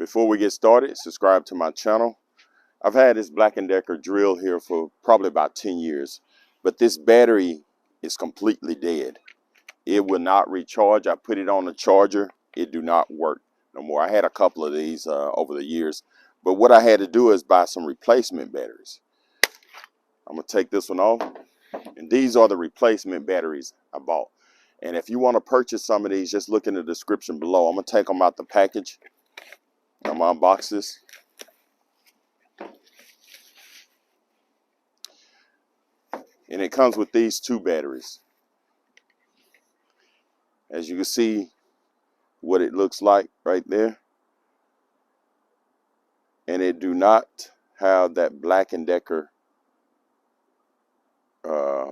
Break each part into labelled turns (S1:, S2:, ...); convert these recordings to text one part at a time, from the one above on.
S1: Before we get started, subscribe to my channel. I've had this Black & Decker drill here for probably about 10 years, but this battery is completely dead. It will not recharge. I put it on the charger. It do not work no more. I had a couple of these over the years, but what I had to do is buy some replacement batteries. I'm gonna take this one off, and these are the replacement batteries I bought. And if you want to purchase some of these, just look in the description below. I'm gonna take them out the package. I'm gonna unbox this. And it comes with these two batteries. As you can see what it looks like right there. And it do not have that Black & Decker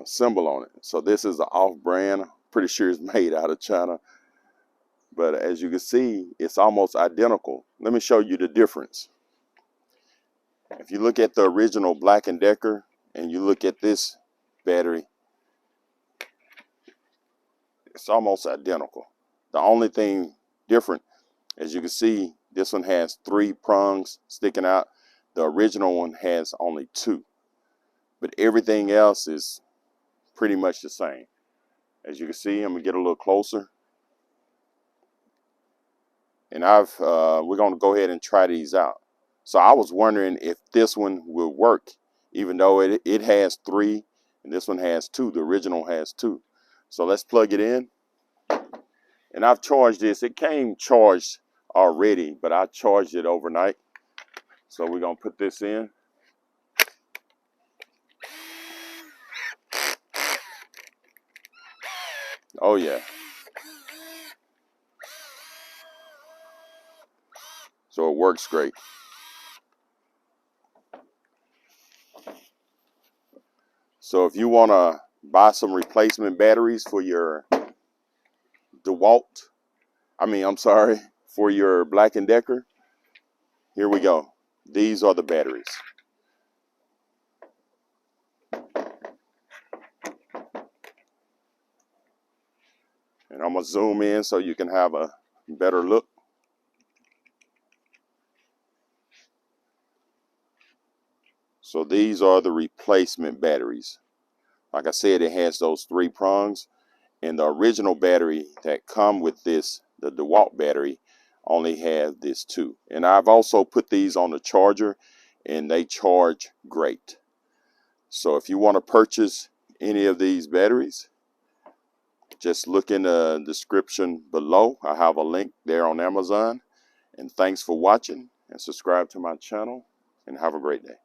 S1: symbol on it. So this is an off-brand. Pretty sure it's made out of China. But as you can see, it's almost identical. Let me show you the difference. If you look at the original Black & Decker and you look at this battery, it's almost identical. The only thing different, as you can see, this one has 3 prongs sticking out. The original one has only 2. But everything else is pretty much the same. As you can see, I'm gonna get a little closer. And we're gonna go ahead and try these out. So I was wondering if this one will work, even though it has 3 and this one has 2. The original has 2. So let's plug it in. And I've charged this. It came charged already, but I charged it overnight. So we're gonna put this in. Oh yeah. So it works great. So if you want to buy some replacement batteries for your for your Black & Decker, here we go. These are the batteries. And I'm going to zoom in so you can have a better look. So these are the replacement batteries. Like I said, it has those 3 prongs. And the original battery that come with this, the DeWalt battery, only has this 2. And I've also put these on the charger, and they charge great. So if you want to purchase any of these batteries, just look in the description below. I have a link there on Amazon. And thanks for watching, and subscribe to my channel, and have a great day.